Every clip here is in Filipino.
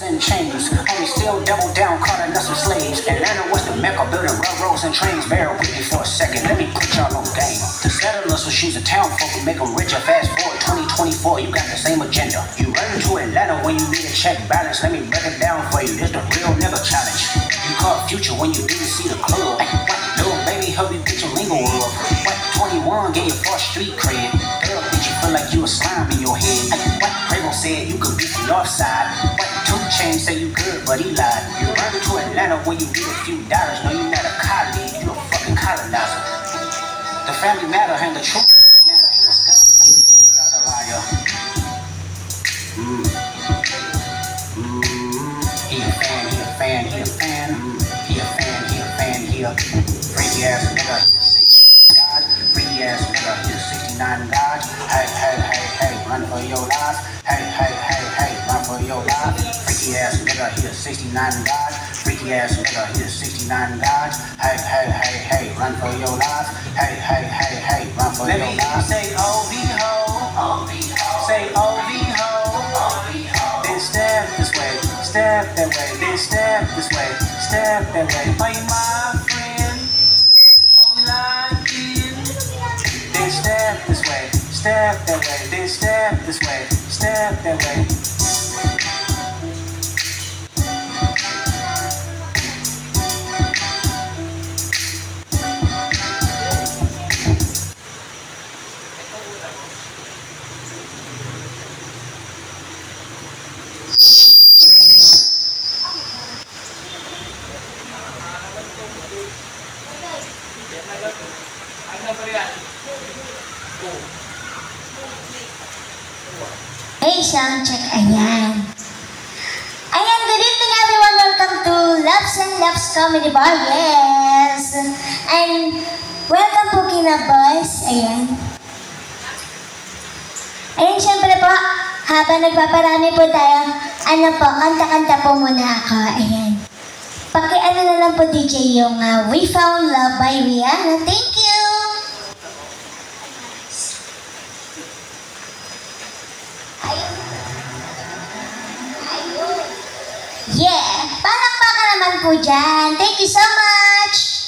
and chains. Homie still double down, caught us some slaves. Atlanta was the Mecca, building railroads and trains. Bear with me for a second, let me put y'all on game. The settlers will shoes a town folk and make them richer. Fast forward 2024, you got the same agenda. You run into Atlanta when you need a check balance. Let me break it down for you, this the real nigga challenge. You caught future when you didn't see the club. Little baby, help you get your lingo up. 21 gave you 4th Street cred. Girl, bitch, you feel like you a slime in your head. Quavo said you could beat the north side. 2 Chainz say you good, but he lied. You run to Atlanta when you need a few dollars. No, you not a colleague, you a fucking colonizer. The family matter and the truth matter. He was God, y'all the liar. He a fan, he a fan, he a fan. He a fan, he a fan, he a freaky ass nigga. Freaky ass nigga, he a 69 God. Hey, hey, hey, hey, run for your life. Hey, hey, hey, hey, run for your life. Freaky ass nigga, he a 69 God. Freaky ass nigga, he a 69 God. Hey, hey, hey, hey, run for your life. Hey, hey, hey, hey, run for your life. Let me say OV-ho, OV-ho. Say OV-ho, OV-ho. Then step this way, step that way. Then step this way, step that way. Are you my friend? Are we like it? Then step this way, step that way. Then step this way, step that way. Hey, sound check. Ayan. Ayan, good evening everyone. Welcome to Loves and Loves Comedy Bar. Yes. And welcome po kina boys. Ayan. Ayan, syempre po, habang nagpaparami po tayo, ano po, kanta-kanta po muna ako. Ayan. Paki-ano na lang po DJ yung We Found Love by Rihanna. Thank you. Yeah! Palakpakan naman po dyan. Thank you so much!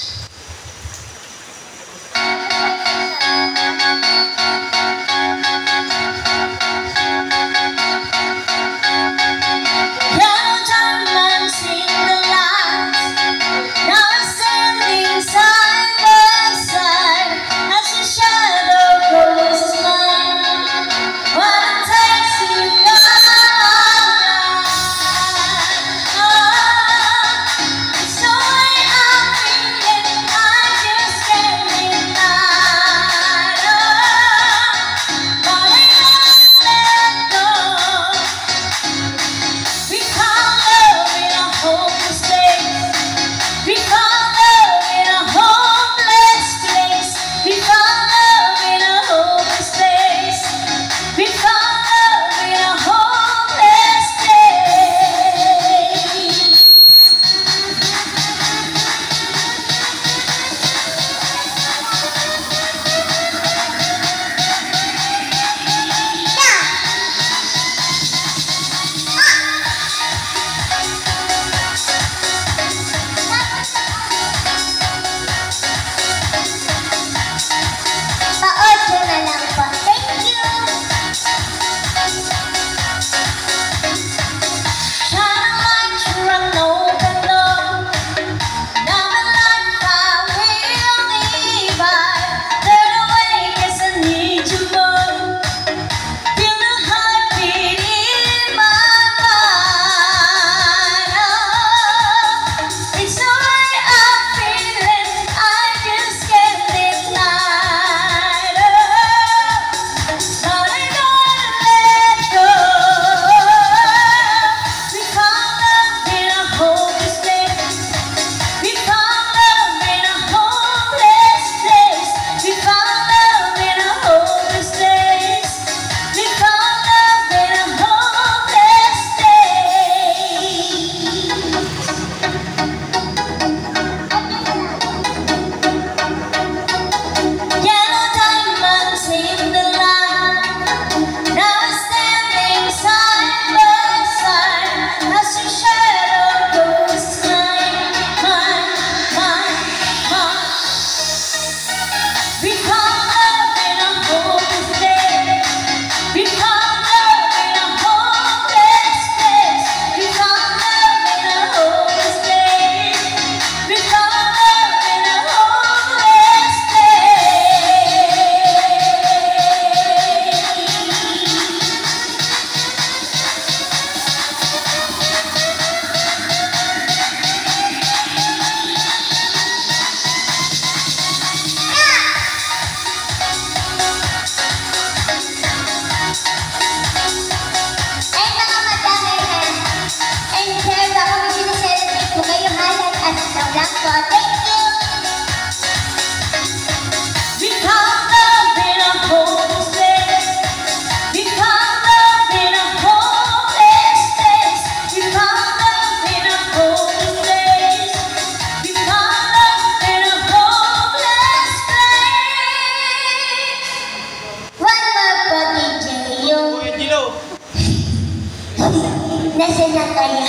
Nasaan na kaya?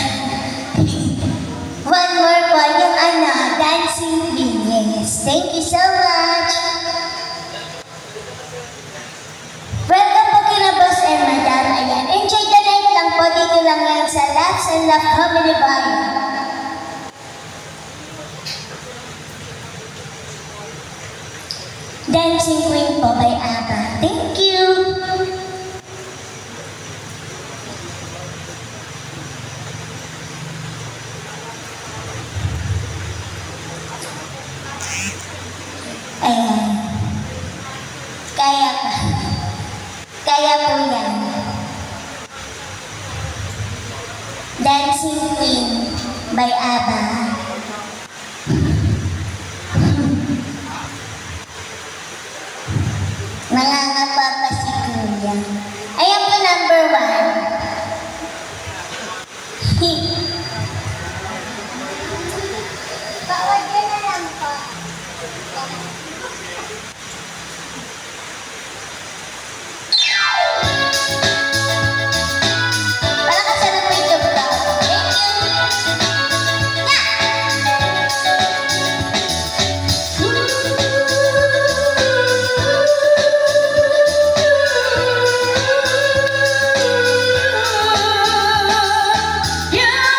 One more po, yung Dancing Queen. Yes, thank you so much. Welcome po kina Boss and Madam. Ayan, enjoy the night lang po. Dito lang yan sa Laughs and Love Comedy Bar. Dancing Queen po by ABBA. Thank you. Ayan. Kaya pa. Kaya po yan. Dancing Queen by ABBA. Nangangapa pa si Kuya. Ayan po number 1. Bawal yun na lang po. Palakasan na po ito, bro. Thank you. Yeah!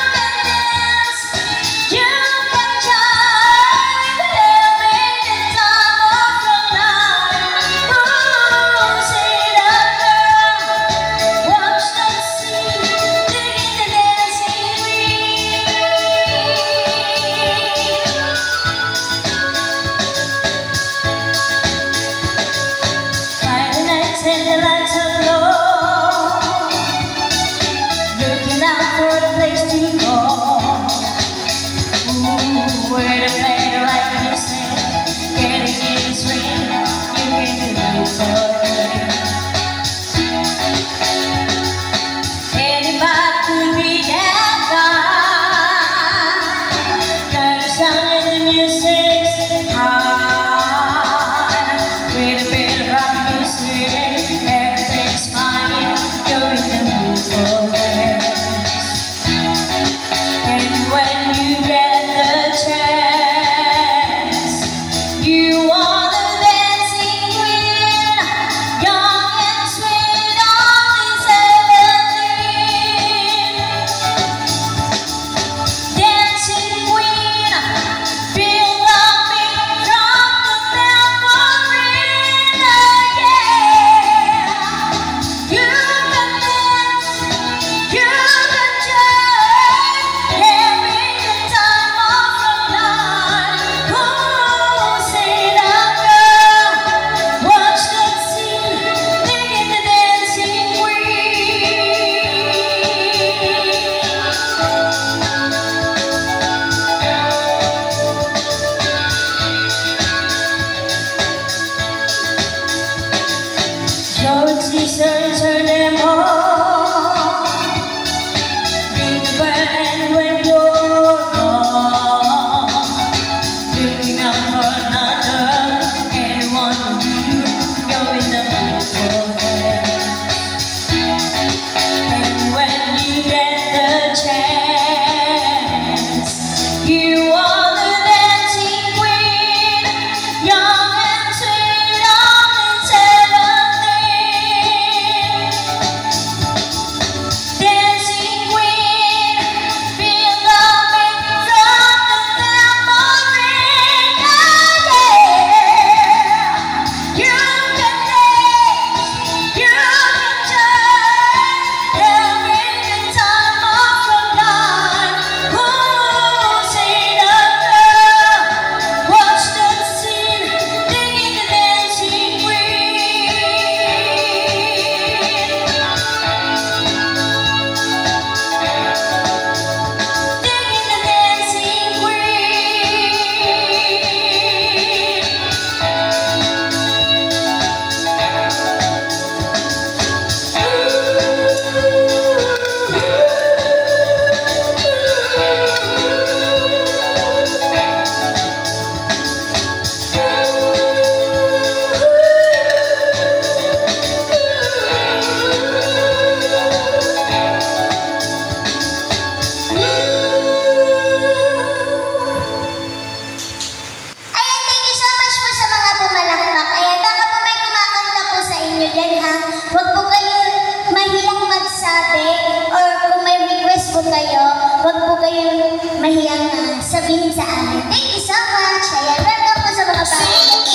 po kayong mahiyang sabihin sa amin. Thank you so much. Ayan, welcome po sa mga pangit.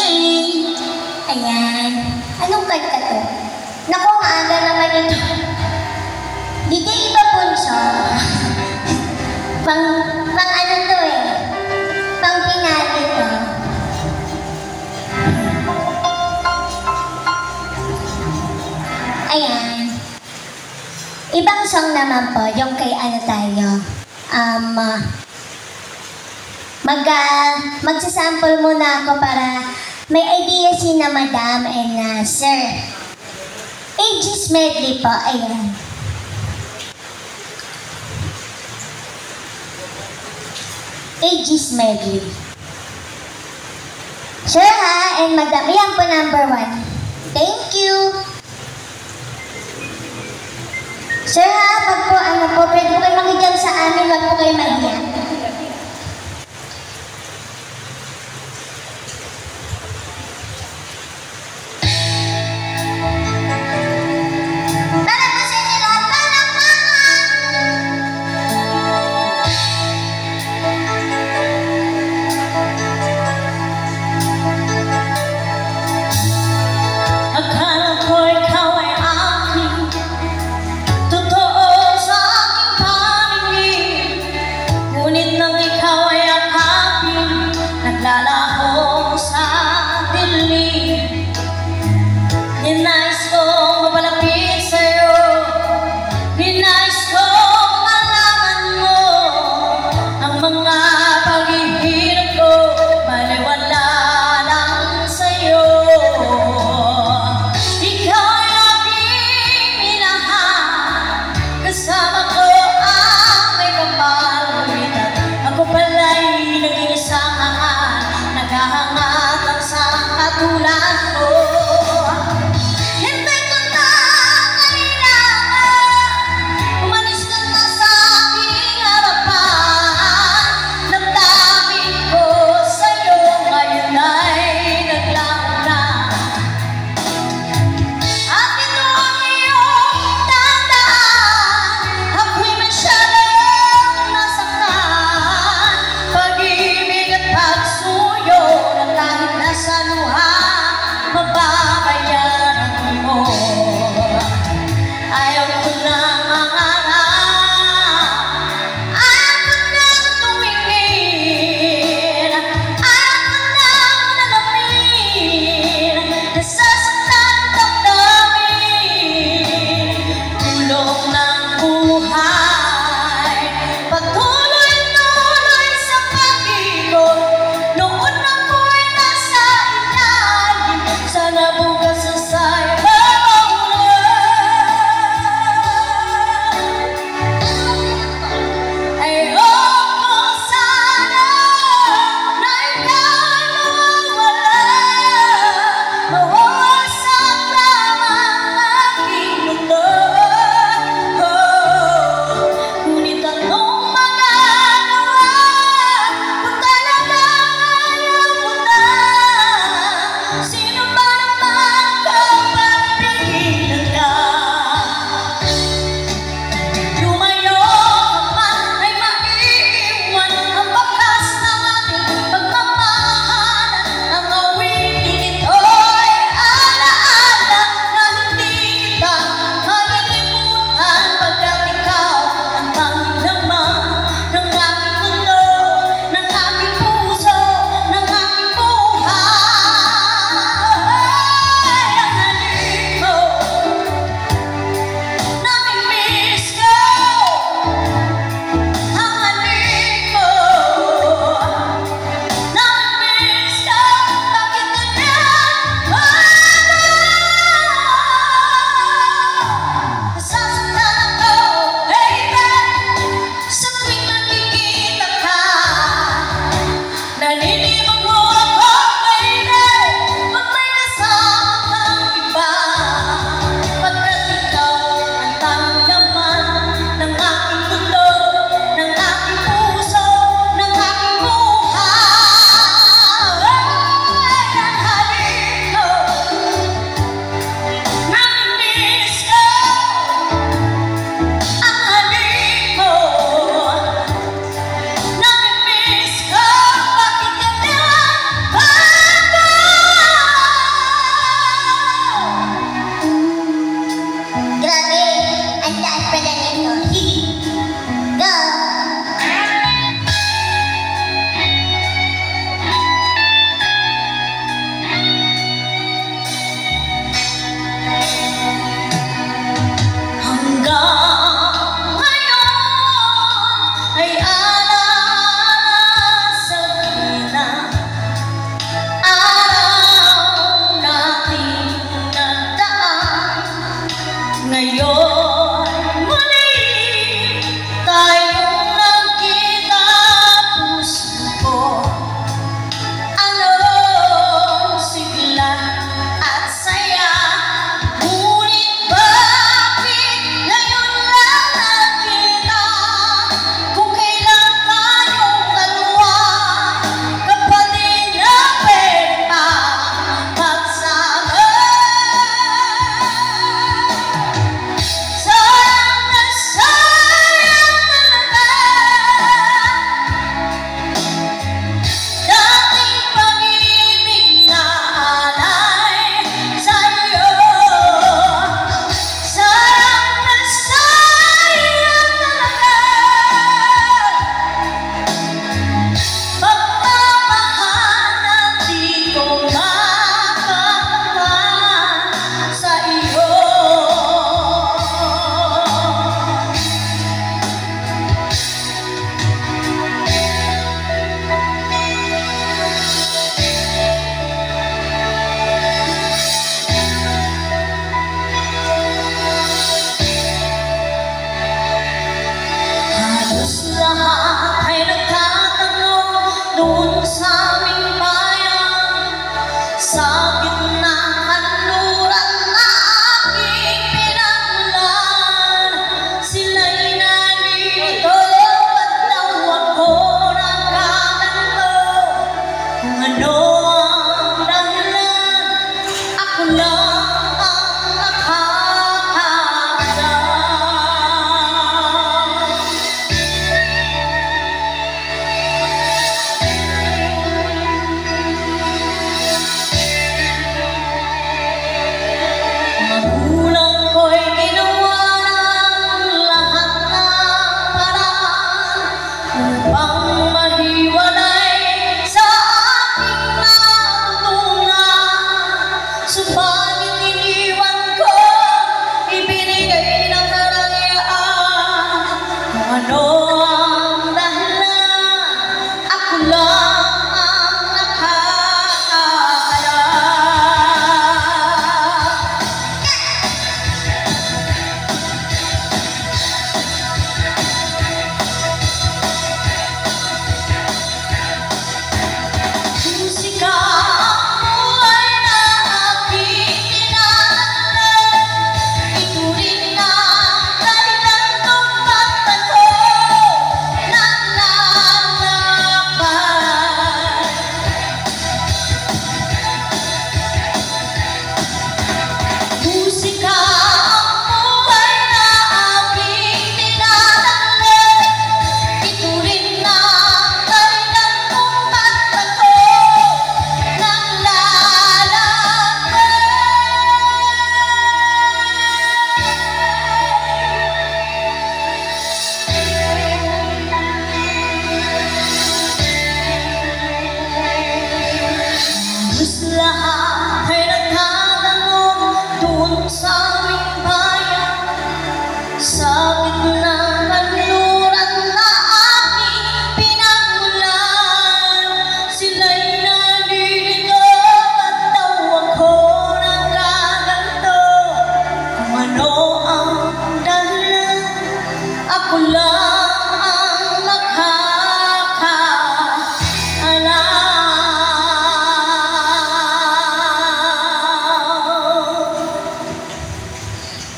Ayan. Anong kanta to? Naku, maaga naman ito. DJ Iba Punso. pang ano to eh. Pang pinali to. Ayan. Ibang song naman po, yung kay ano tayo. Magsasample muna ako para may idea si na Madam and Sir. Aegis medley po, ayan. Aegis medley. Sir ha, and Madam, yan po number 1. Thank you. Sir ha, pag po ano po, pwede po kayo makijam sa amin, wag po kayo mahiya. Para po sa inyo lahat, Akala ko ikaw ay aking totoo sa aking paningin. upang mahiwalay sa aking natutunan. Subalit iniwan ko, ibinigay ng karangyaan. Kung ano ang dahilan, ako lang ang nakakaalam. Musika ang buhay na aking tinatnan. Ito rin ang dahilan kung bakit ako nanlalakbay. Musika ang buhay na aking tinatnan. Ito rin ang dahilan kung bakit ako halos lahat ay nagtatanong doon sa aming bayan, sa gitna ng kanluran na aking pinagmulan. Sila'y nalilito at tawag ko ng gaganto. Kung ano ang dahilan, ako lang ang nakakaalam.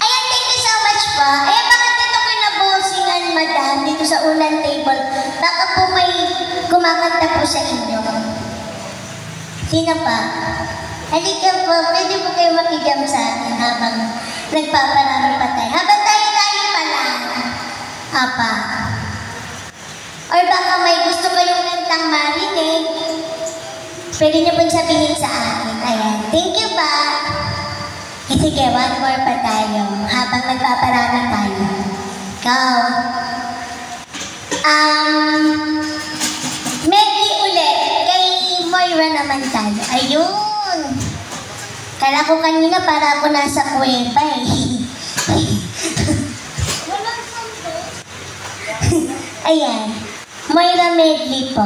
Ayan, thank you so much po. Ayan, bakit dito ko nabosingan, madam, dito sa unang table? Baka po may kumakanta po sa inyo. Sino pa? Halika po, pwede po kayo makigam sa akin habang nagpaparami pa tayo. Habang tayo pa lang. Apa. Or baka may gusto kayong kantang marinig, pwede niyo pong sabihin sa akin. Ayan, thank you pa. Sige, one more pa tayo habang nagpaparami tayo. Go. Medley ulit. Kay Moira naman tayo. Ayun. Kala ko kanina para ako nasa kuweba eh. Ayan. Moira medley po.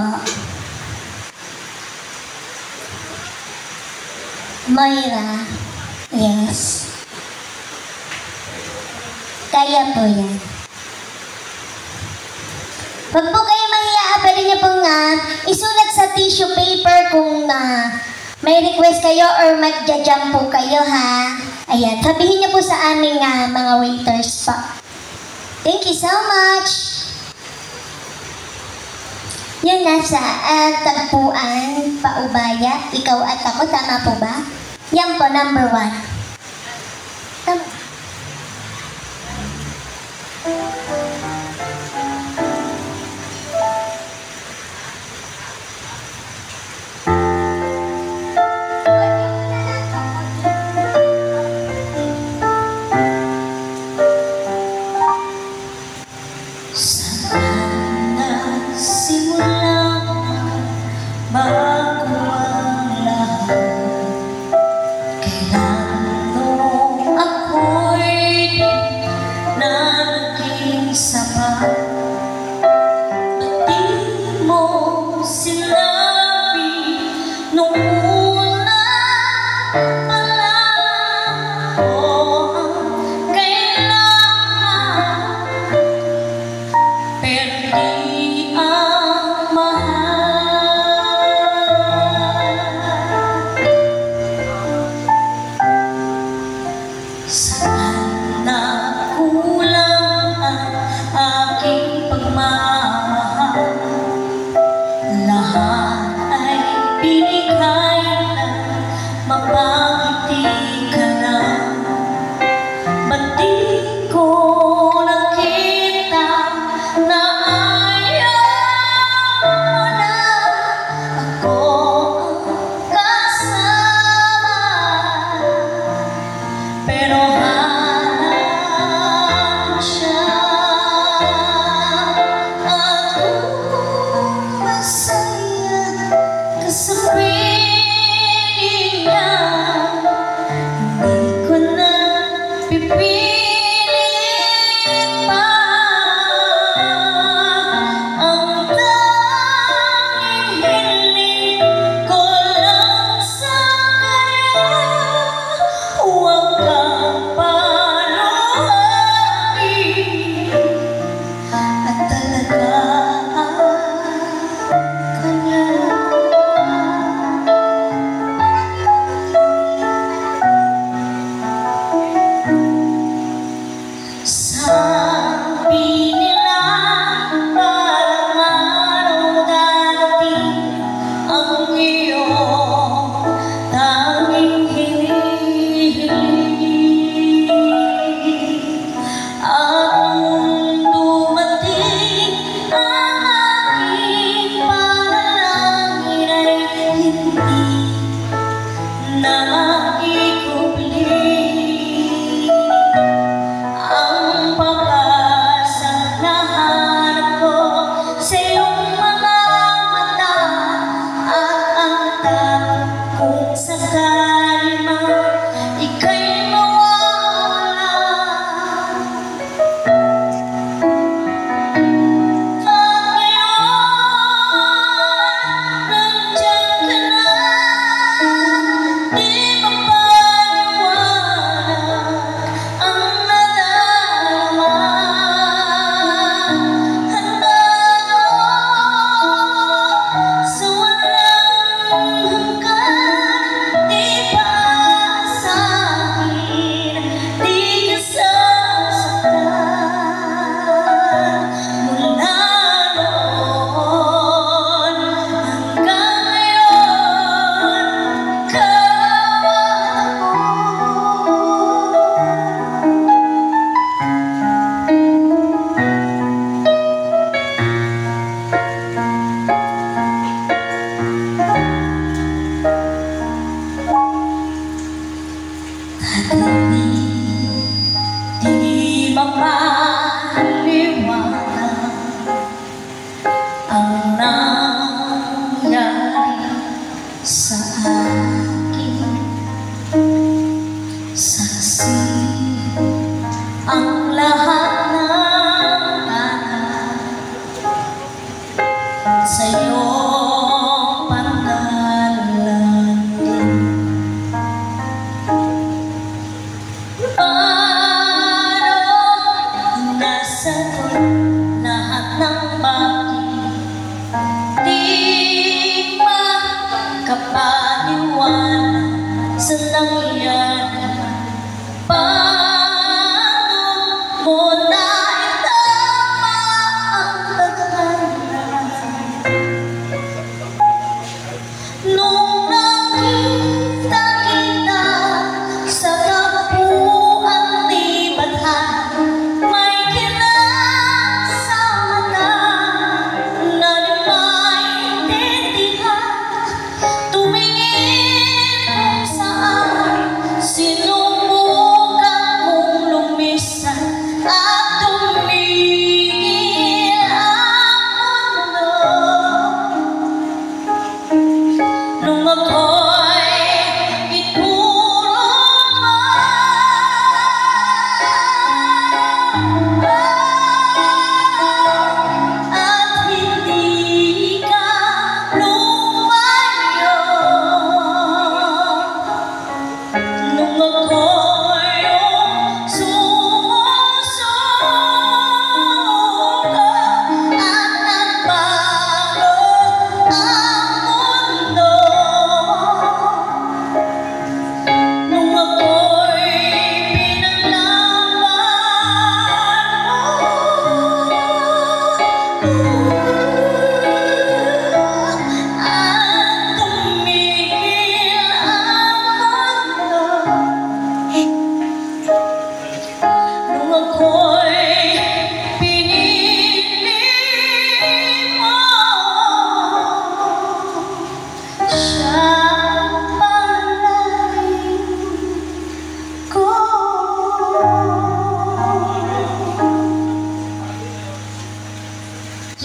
Moira. Yes. Kaya po yan. Huwag po kayo mahiya, pwede niyo pong isulat sa tissue paper kung may request kayo or magja-jump po kayo, ha? Ayan, sabihin niyo po sa aming mga waiters po. Thank you so much. Yun nasa tagpuan, paubaya, ikaw at ako, tama po ba? Yan po, number 1. Tama. Bago ang lahat, kailan nung ako'y naging sapat, ba't di mo sinabi nung una pa lang ko ang kailangan, pero di ang mahal. Saan na kulang ang aking pagmamahal? Lahat ay binigay na, mapangiti ka lang. Ba't di ko nakita na ayaw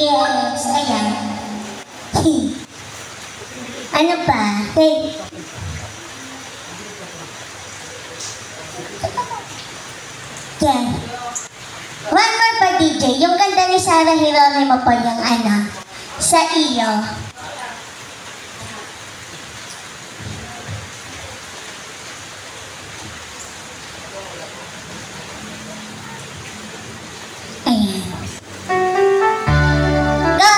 Yes, ayan. Ano pa? Hey. Yan. One more pa, DJ. Yung kanta ni Sarah Geronimo po yung ano, Sa Iyo. Ayan. Go!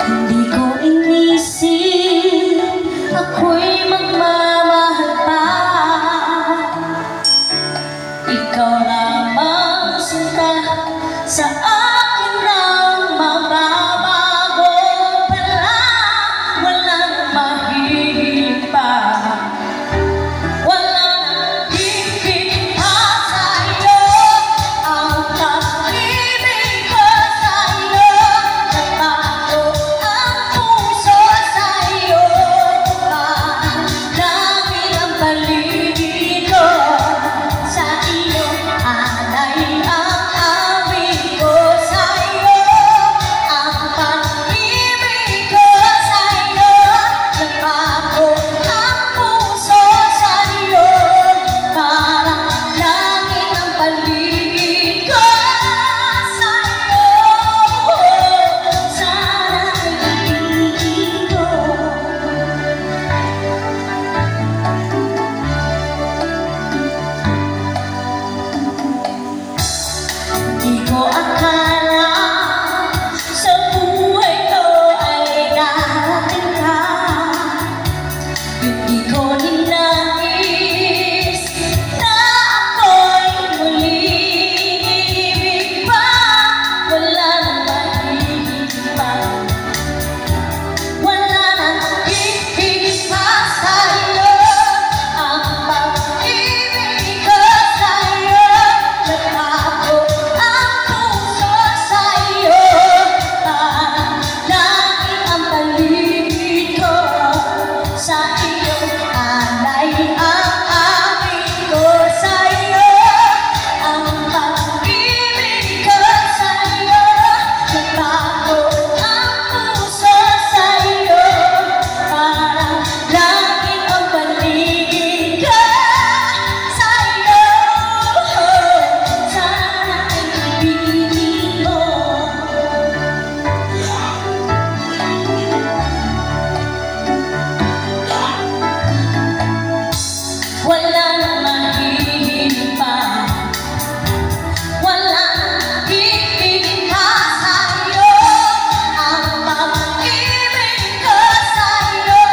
Hindi ko inisip ako'y magmamahal pa. Ikaw lamang sinta sa akin ang mababago pala. Walang mahihiling pa, walang higit pa sa'yo. Ang pag-ibig ko sa'yo, nagbago ang puso sa'yo. Langit ang paligid ko, sa iyo alay ang awit ko sa'yo. Ang pag-ibig ko sa'yo, nagbago ang puso sa'yo. Parang langit ang paligid ko sa'yo. Sana ibigin ko. Di ko akala sa buhay ko ay darating ka. Hindi ko ninais na ako'y muling ibig pa. Walang mahigit pa, wala nang higit pa sa'yo. Ang pag-ibig ko sa'yo, nagbago ang puso sa'yo. Parang langit ang paligid ko, sa iyo alay ang awit ko sa'yo. Ang pag-ibig ko sa'yo, nagbago ang puso sa'yo. Parang langit ang paligid ko sa'yo. Sana ibigin mo. Walang mahihiling pa, walang higit pa sa'yo. Ang pag-ibig ko sa'yo,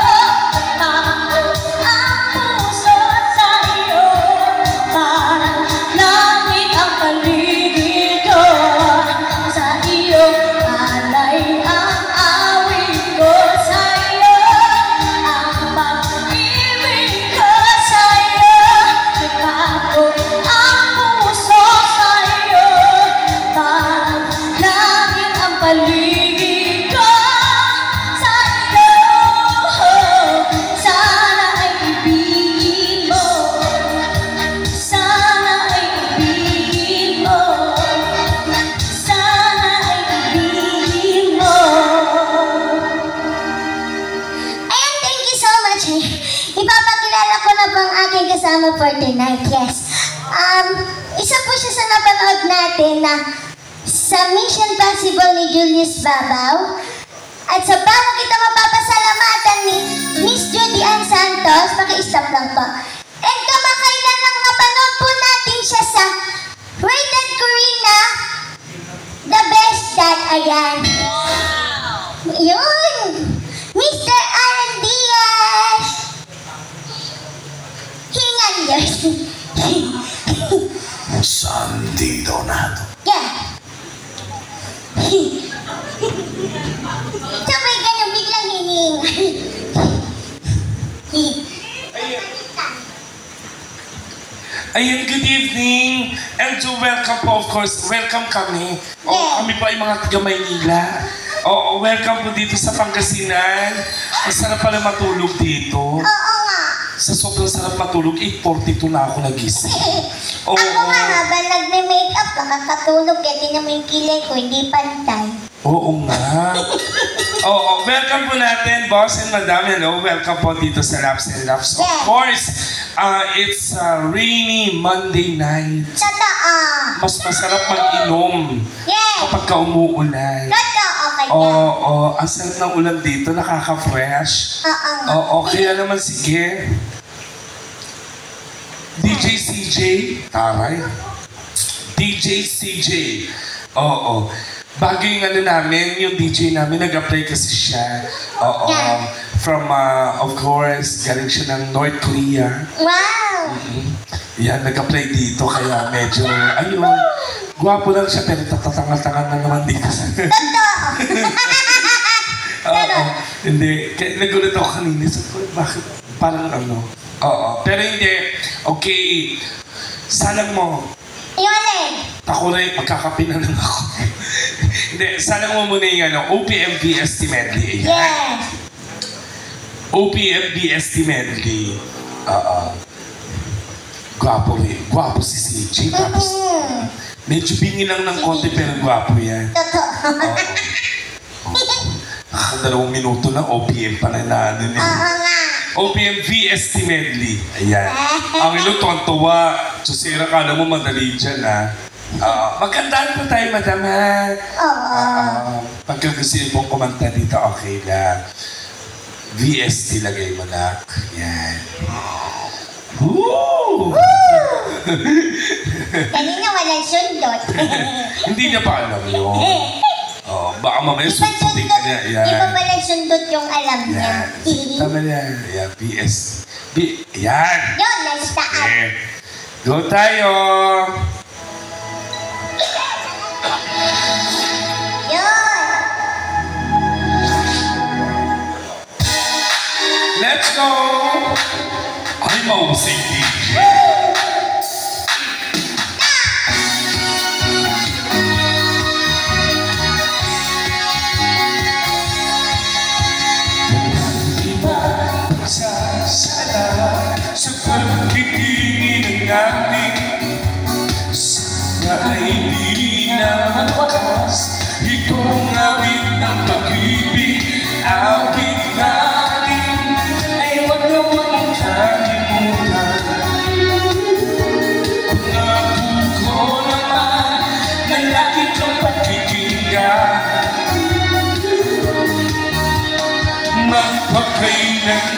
nagbago ang puso sa'yo. Parang langit ang paligid ko, sa iyo alay ang awit ko sa'yo. Ang pag-ibig ko sa'yo, nagbago ang puso sa'yo. Parang langit ang paligid ko sa'yo. Sana ay ibigin mo, sana ay ibigin mo, sana ay ibigin mo. Ayan, thank you so much. Ipapakilala ko na po ang aking kasama for tonight. Yes. Isa po siya sa napanood natin na sa Mission Possible ni Julius Babaw. At sa bago kita mapapasalamatan ni Miss Judy Ann Santos, paki-stop lang po. And kamakailan lang napanood po natin siya sa Rated Corina, The Best Dad. Ayan. Yun. Mr. Aaron Diaz. Hingan yun. Sandy Donato. Yeah. Sabay ganyan, biglang hining. Ayun, good evening. And to welcome po, of course, welcome kami. Kami po ay mga taga Maynila. Welcome po dito sa Pangasinan. Ang sarap pala matulog dito. Oo nga. Sa sobrang sarap matulog, 8:42 na ako nagising. Oo. Ako nga, habang nagme-makeup, nakakatulog. Kaya di naman yung kilay ko, hindi pantay. Oo nga. Oo, welcome po natin, boss and madam. Hello, welcome po dito sa Laps and Loves. Of Yes. course, it's a rainy Monday night. Totoo. Mas masarap mag-inom Yes. kapag ka umuulan. Totoo ka Oo, dyan. oo, ang sarap ng ulan dito, nakaka-fresh. Oo nga. Oo, kaya naman sige. DJ CJ, taray. DJ CJ. Oo. Bago yung ano namin, yung DJ namin, nag-apply kasi siya. Oo. Yeah. From, of course, galing siya ng North Korea. Wow. Yan, nag-apply dito, kaya medyo, ayun, gwapo lang siya, pero tatatangal-tangal na naman dito. Totoo. Oo. Hindi, kaya nagulat ako kanina. Sabi ko, bakit? Parang ano. Oo. Pero hindi, okay. Salang mo. Yun Ako rin, magkakape na lang ako. Hindi, salang mo muna yung ano, OPM-VST medley. Ayan. Yes. OPM-VST medley. Oo. Gwapo rin. Gwapo si CJ. Tapos, medyo bingi lang ng konti, pero gwapo yan. Totoo. Oo. 2 minuto lang, OPM pa na ano niya. Oo nga. OPM VST medley. Ayan. Ang ilo, tuwan-tuwa. Susira ka mo, madali dyan, ha? Magandaan po tayo, madam, ha? Oo. Pagka gusto niyo pong kumanta dito, okay na. VST lagay mo na. Ayan. Woo! Kanina walang sundot. Hindi niya pa alam yun. Baka mamaya Iba suntutin ka niya. Ayan. Iba pala sundot yung alam niya. Yan. Tama na. Ayan, Ayan. Yun, let's start. Okay. Go tayo. Yun. Let's go. Ay, mausing DJ. Sa pagkitingin ng ating sana ay di na makas. Itong awit ng pag-ibig, awit natin ay wag na wag kalimutan. Pangako ko naman na lagi kang pakikinggan, magpakailanman.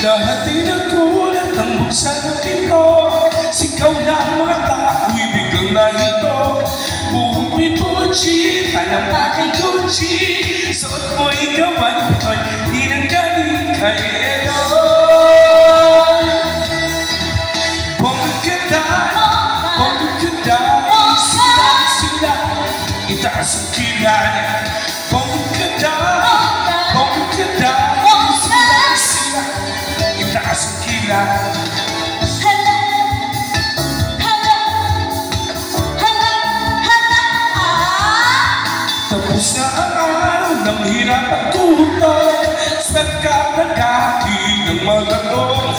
Lahat ay nagkulat ng buksan ng ito. Sigaw na ang mga tao'y biglang nahito. Buhok mo'y Gucci, tanang aking Gucci. Suot mo'y gawan ko'y di nang galing kay Eloy. Bongga ka dahil sila, itaas ang kilay. Bongga ka dahil sila, itaas ang kilay. Tapos na ang araw ng hirap at kulay. Swat ka na kahit ng magato.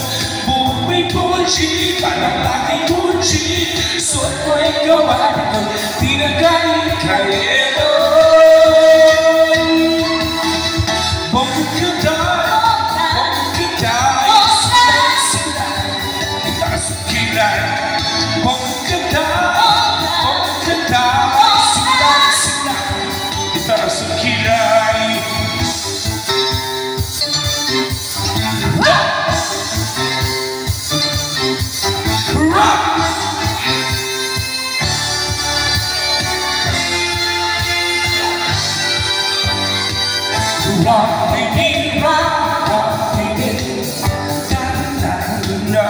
Buhok mo'y Gucci, parang aking Gucci. Suot mo'y gawa ko, di na galing kay Eloy. Bongga ka dahil sila, itaas ang kilay. Bongga rock baby, rock baby, da-da-da-da.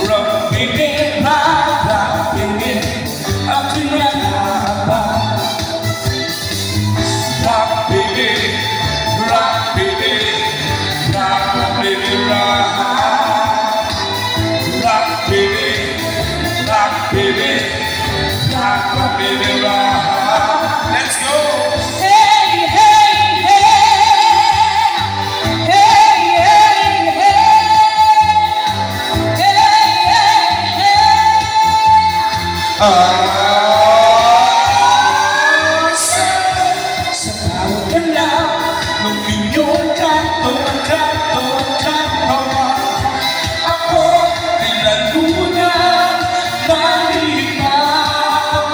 Rock baby, rock baby, ako'y nangaba. Rock baby, rock baby, rock baby, rock. Rock baby, rock baby, rock baby, rock. Let's go. Hey, hey, hey. Hey, hey, hey. Sa bawat galaw ng iyong kanto, ako ay lalo na nalinaw.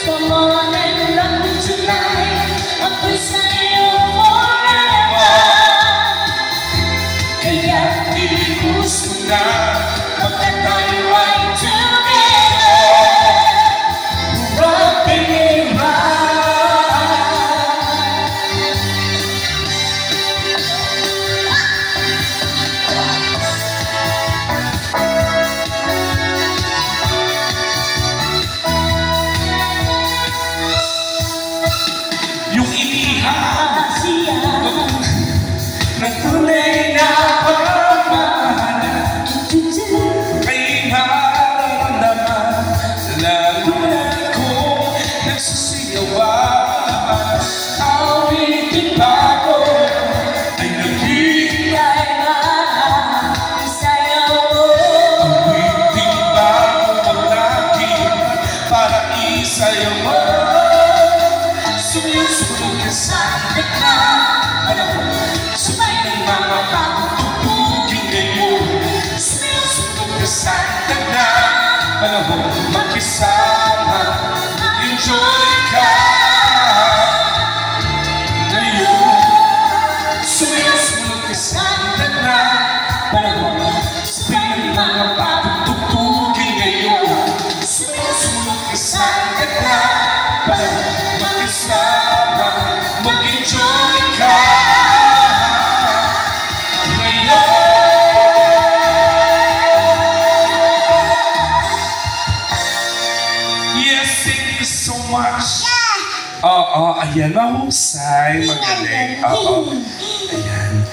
Come on and love me tonight. Ako'y sa'yo forever. Kaya ilibus mo na pagkat tayo ay together. Rock baby, rock. Yung inihaw ng tunay na pagmamahal ay nararamdaman, lalo na kung nagsisigawan. Awitin pa ko ay naghihintay na. Awitin pa ko ang aking para isayaw mo. Sumusunod ka sa gitna, alam mo, sabay ng mga pagtutugin ngayon. Sumusunod ka sa gitna, alam mo, magkisama, enjoy ka ngayon. Sumusunod ka sa gitna, alam mo, sabay ng mga pagtutugin ngayon. Sumusunod ka sa gitna, alam mo, magkasama, mag-enjoy ka ngayon. Yes, thank you so much. Oo, ayan, mahusay, magaling. Oo, ayan.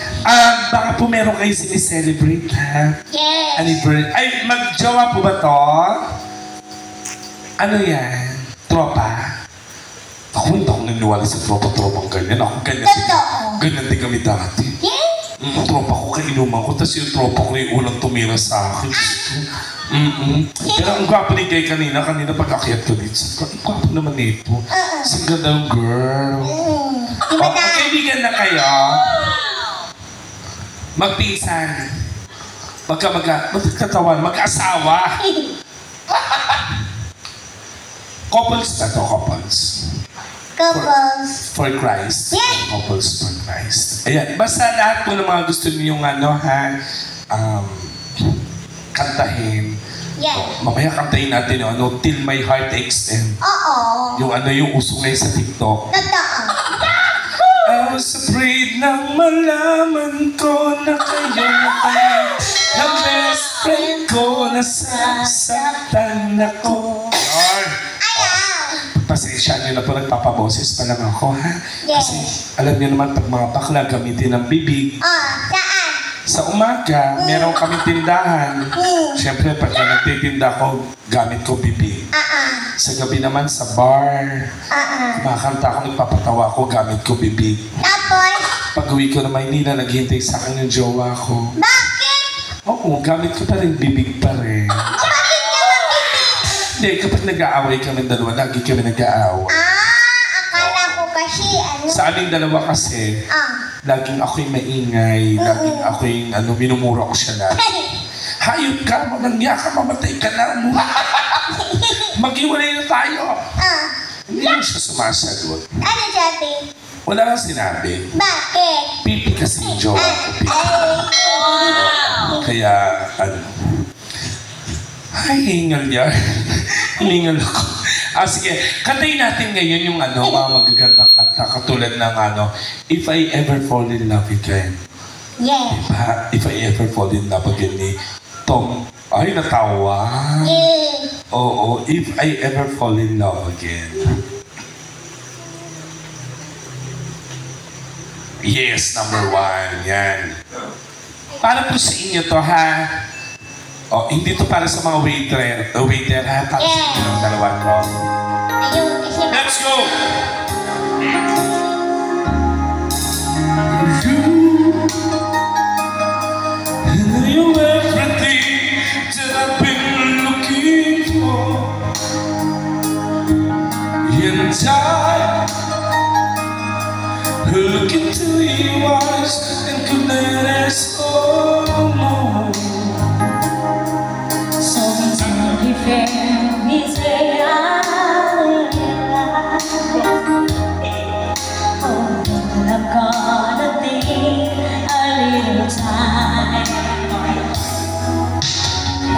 Baka po meron kayo sinicelebrate, ha? Yes. Anniversary. Ay, mag-jowa po ba to? Ano yan? Tropa? Ako hindi ako naniwala sa tropa-tropang ganyan. Ako ganyan din. Totoo. Ganyan din kami dati. Yes. Tropa ko kainuman ko, tapos yung tropa ko yung unang tumira sa akin. Pero ang gwapo ni Kay kanina pag-akyat ko dito. Ang gwapo naman nito. Ang ganda ng girl. Diba na? Magkaibigan na kayo. Magpinsan. Magkatawan. Mag-asawa. Couples na to, couples. Couples. For Christ. Yeah. Couples for Christ. Ayan. Basta lahat po ng mga gusto niyong kantahin. Yeah. Mamaya kantahin natin yung Till My Heart Aches End. Oo. Yung uso ngayon sa TikTok. Totoo. I was afraid nang malaman ko na kayo ay ang best friend ko, nasasaktan ako. Pasensya nyo na po, nagpapaboses pa lang ako, ha? Yes. Kasi alam niyo naman, pag mga bakla gamitin ng bibig. Saan? Sa umaga, meron kaming tindahan. Siyempre, pag nagtitinda ko, gamit ko bibig. Sa gabi naman, sa bar, kumakanta ako, nagpapatawa ko, gamit ko bibig. Tapos? Pag uwi ko na Maynila, naghihintay sa akin yung jowa ko. Bakit? Oo, gamit ko pa rin, bibig pa rin. Bakit naman bibig? Hindi, kapag nag-aaway kami dalawa, lagi kami nag-aaway. Akala ko kasi Sa aming dalawa kasi, laging ako'y maingay, laging ako'y minumura ko siya na. Hayop ka, manangya ka, mamatay ka na. Maghiwalay na tayo. Hindi mo siya sumasagot. Ano sabi? Wala kang sinabi. Bakit? Pipi kasi yung jowa ko. Pipi. Kaya, ay, hingal yan. Hiningal ako. Sige, kantayin natin ngayon yung mga magagandang kanta. kanta katulad ng If I Ever Fall in Love Again. Yes. Diba? If I Ever Fall in Love Again ni Tom. Ay, natawa. Yes. Oo, If I Ever Fall in Love Again. Yes, number 1. Yan. Para po sa inyo to, ha? Hindi to para sa mga waiter ha? Para sa inyo ng dalawa to. Ayun, kasi... Let's go! You everything that I've been looking for. And I look into your eyes and could let us all know. So until he felt his way out, I'm gonna take a little time.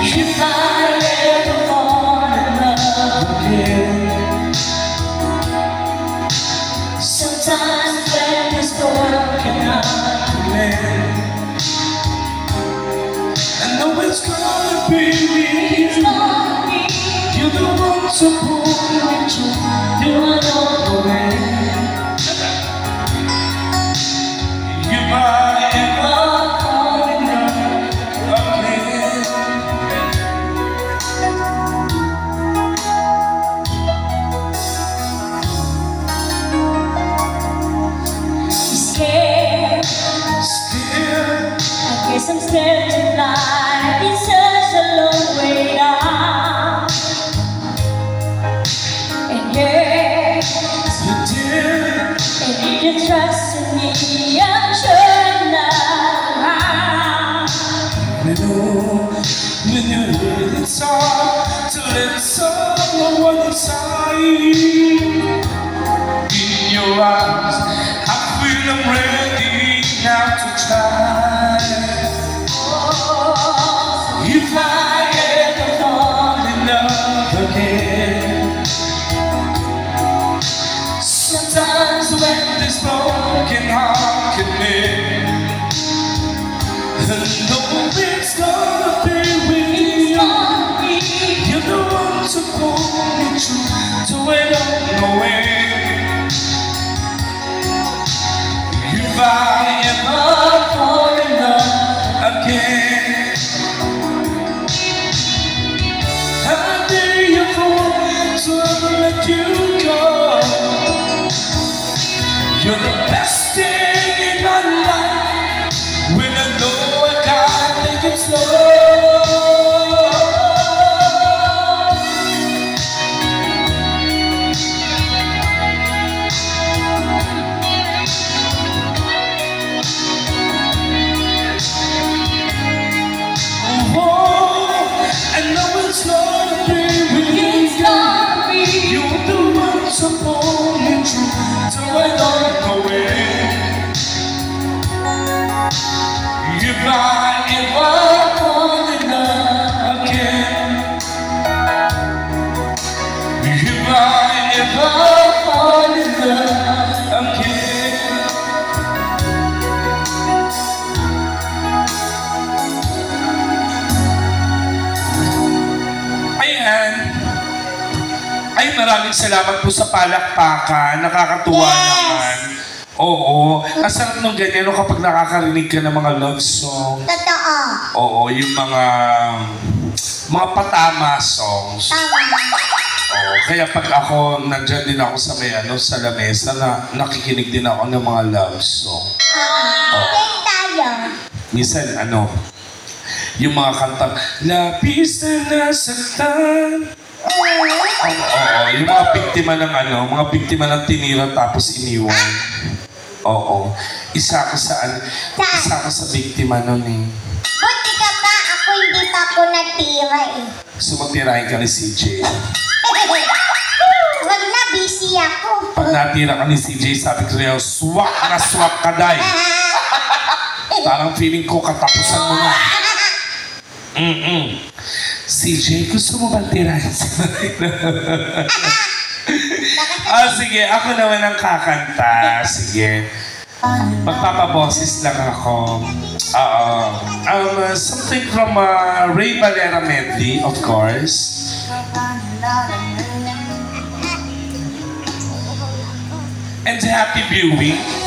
If I ever fall in love again, sometimes when it's broken heart, I know it's gonna be me. it's gonna be. You're the one to pull me through. Do I know the way? If I ever Oh, fall in love. again. Scared, Still, I guess I'm scared to fly. It's such a long way down. And yeah, you did. and you trust in me, I'm sure now. I know when you hear it's hard to let someone inside. In your eyes, I feel I'm ready now to try. If I ever fall in love again, sometimes when this broken heart can mend, I know it's gonna be with you. You're the one to pull me through to it all nowhere. If I ever fall in love again, I'll be your fool to ever let you go. You're the best thing in my life. When I know I can't take it slow. I know it's gonna be with you. It's gonna be. You're the one to pull me through till I don't know it. If I ever fall in love again, if I ever fall in love again, ayan. Ay, maraming salamat po sa palakpakan. Nakakatuwa Yes! naman. Oo. Ang sarap nung ganyan no, kapag nakakarinig ka ng mga love song. Totoo. Oo, yung mga patama songs. Tama. Oo, kaya pag ako, nandyan din ako sa may sa lamesa, nakikinig din ako ng mga love song. Sing tayo. Minsan, yung mga kantang, labis na nasaktan. Oo, yung mga biktima ng mga biktima ng tinira tapos iniwan. Oo. Isa ako sa biktima nun eh. Buti ka pa, ako hindi pa ako natira eh. Sumagtirahin ka ni CJ. Wag na, busy ako. Pag natira ka ni CJ, sabi ko sa'yo, swak na swak ka, day. Parang feeling ko katapusan mo na. CJ, gusto mo ba tirahin si Marina? Sige, ako naman ang kakanta. Sige. Magpapaboses lang ako. Something from Ray Valera medley, of course. And happy viewing.